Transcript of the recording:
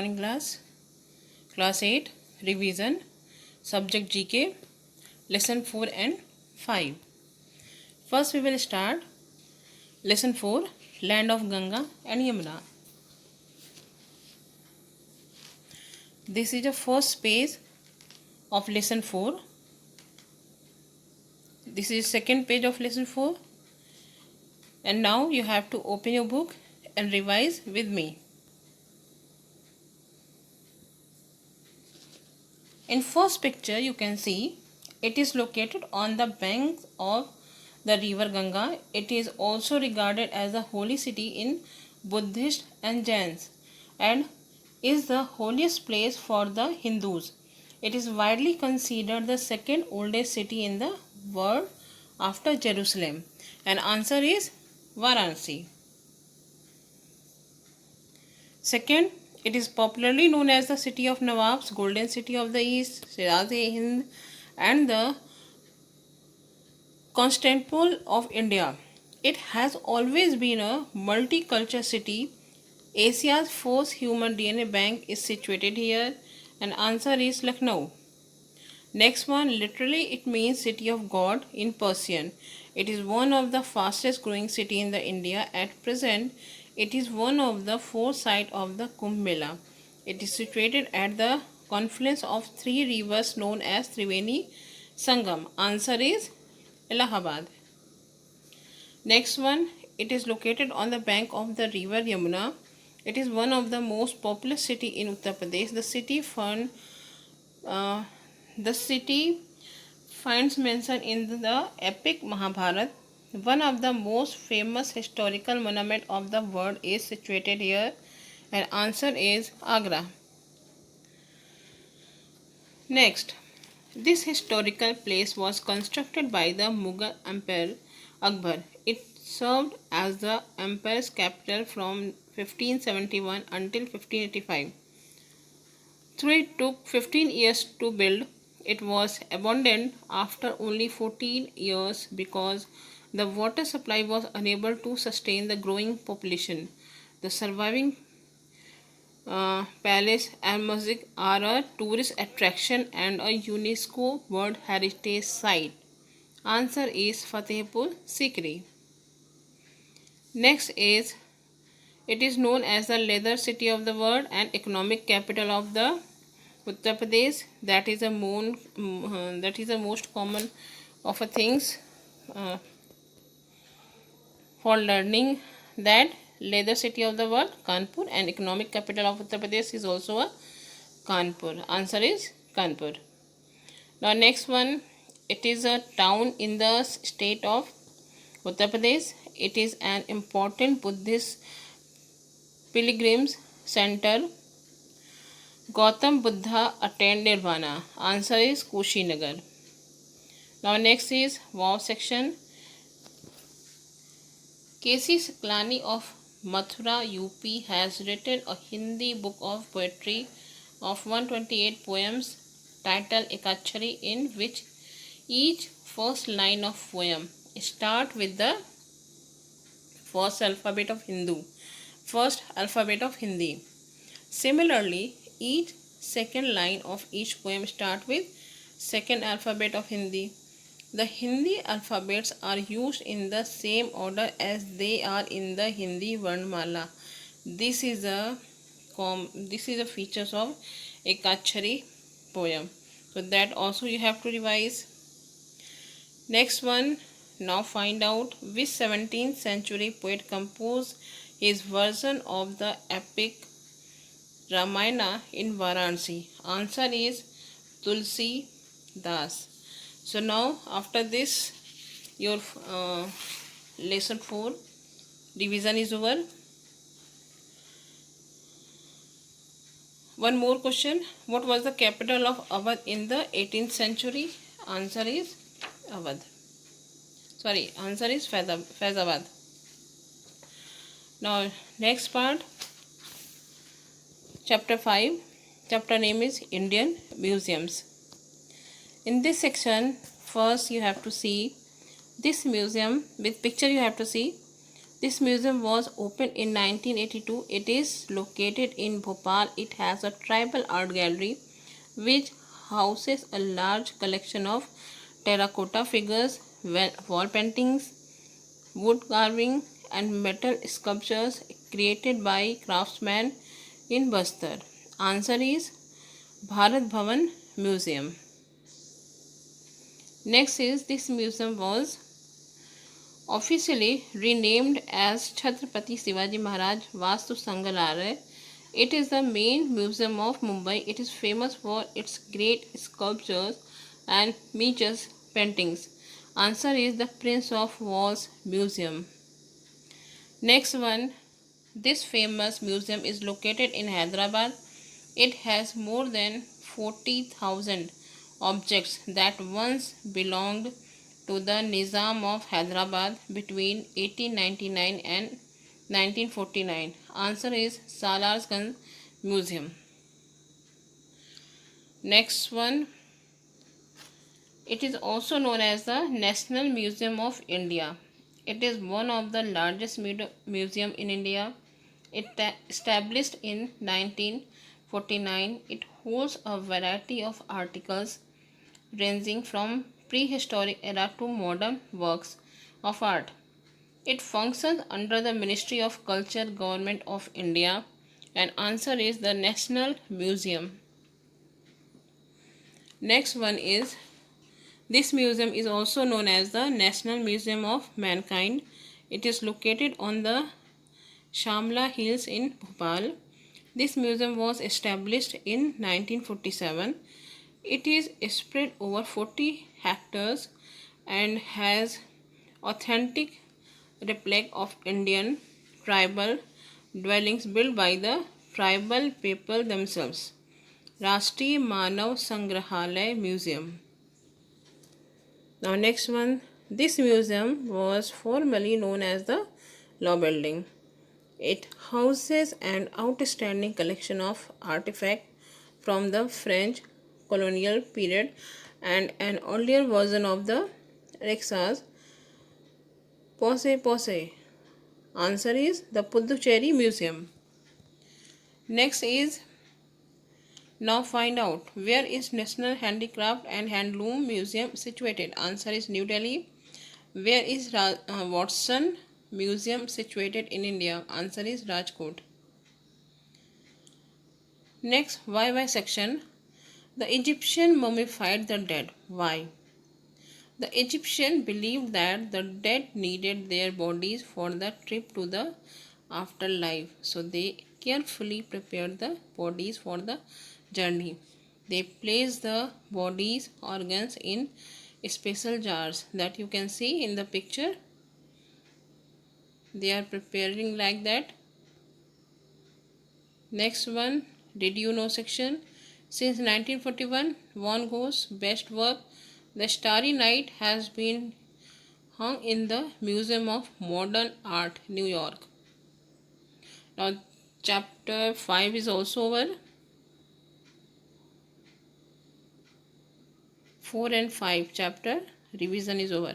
morning class. Class 8 revision, subject GK, lesson 4 and 5. First we will start lesson 4, land of Ganga and Yamuna. This is the first page of lesson 4. This is second page of lesson 4. And now you have to open your book and revise with me. In first picture you can see it is located on the banks of the river Ganga. It is also regarded as a holy city in Buddhist and Jains and is the holiest place for the Hindus. It is widely considered the second oldest city in the world after Jerusalem. And answer is Varanasi. Second, it is popularly known as the city of Nawabs, golden city of the East, Shiraz-e-Hind, and the Constantinople of India. It has always been a multicultural city. Asia's first human DNA bank is situated here, and answer is Lucknow. Next one, literally it means city of God in Persian. It is one of the fastest growing city in the India at present. It is one of the four sites of the Kumbh Mela. It is situated at the confluence of three rivers known as Triveni Sangam. Answer is Allahabad. Next one, it is located on the bank of the river Yamuna. It is one of the most populous city in Uttar Pradesh. The city finds mention in the epic Mahabharata. One of the most famous historical monuments of the world is situated here, and answer is Agra. Next, this historical place was constructed by the Mughal Emperor Akbar. It served as the empire's capital from 1571 until 1585. Though it took 15 years to build, it was abandoned after only 14 years because the water supply was unable to sustain the growing population. The surviving palace and mosque are a tourist attraction and a UNESCO World Heritage Site. Answer is Fatehpur Sikri. Next is, it is known as the leather city of the world and economic capital of the Uttar Pradesh. That is the most common of a things for learning that leather city of the world Kanpur and economic capital of Uttar Pradesh is also a Kanpur. Answer is Kanpur. Now next one, it is a town in the state of Uttar Pradesh. It is an important Buddhist pilgrims center. Gautam Buddha attained Nirvana. Answer is Kushinagar. Now next is wow section. K.C. Saklani of Mathura, UP has written a Hindi book of poetry of 128 poems titled Ekachari, in which each first line of poem start with the first alphabet of Hindi. Similarly, each second line of each poem start with second alphabet of Hindi. The Hindi alphabets are used in the same order as they are in the Hindi Varnmala. This is the features of Ekachari poem. So that also you have to revise. Next one, now find out which 17th century poet composed his version of the epic Ramayana in Varanasi. Answer is Tulsi Das. So now after this your lesson 4 revision is over. One more question. What was the capital of Awadh in the 18th century? Answer is Awadh. Answer is Faizabad. Now next part, chapter 5. Chapter name is Indian Museums. In this section, first you have to see this museum with picture. You have to see This museum was opened in 1982. It is located in Bhopal. It has a tribal art gallery which houses a large collection of terracotta figures, wall paintings, wood carving, and metal sculptures created by craftsmen in Bastar. Answer is Bharat Bhavan Museum. Next is this museum was officially renamed as Chhatrapati Shivaji Maharaj Vastu Sangrahalaya. It is the main museum of Mumbai. It is famous for its great sculptures and miniature paintings. Answer is the Prince of Wales Museum. Next one, this famous museum is located in Hyderabad. It has more than 40,000 objects that once belonged to the Nizam of Hyderabad between 1899 and 1949. Answer is Salarsganj Museum. Next one, it is also known as the National Museum of India. It is one of the largest museum in India. It established in 1949. It holds a variety of articles ranging from prehistoric era to modern works of art. It functions under the Ministry of Culture, Government of India, and answer is the National Museum. Next one is, this museum is also known as the National Museum of Mankind. It is located on the Shamla Hills in Bhopal. This museum was established in 1947. It is spread over 40 hectares and has authentic replica of Indian tribal dwellings built by the tribal people themselves. Rashtriya Manav Sangrahalaya Museum. Now next one, this museum was formerly known as the Law Building. It houses an outstanding collection of artifacts from the French colonial period and an earlier version of the rickshaws. Pose. Answer is the Puducherry Museum. Next is, now find out where is National Handicraft and Handloom Museum situated. Answer is New Delhi. Where is Watson Museum situated in India? Answer is Rajkot. Next, why section. The Egyptian mummified the dead. Why? The Egyptian believed that the dead needed their bodies for the trip to the afterlife, so they carefully prepared the bodies for the journey. They placed the bodies organs in special jars that you can see in the picture. They are preparing like that. Next one, did you know section. Since 1941, Van Gogh's best work, The Starry Night, has been hung in the Museum of Modern Art, New York. Now, chapter 5 is also over. 4 and 5 chapter revision is over.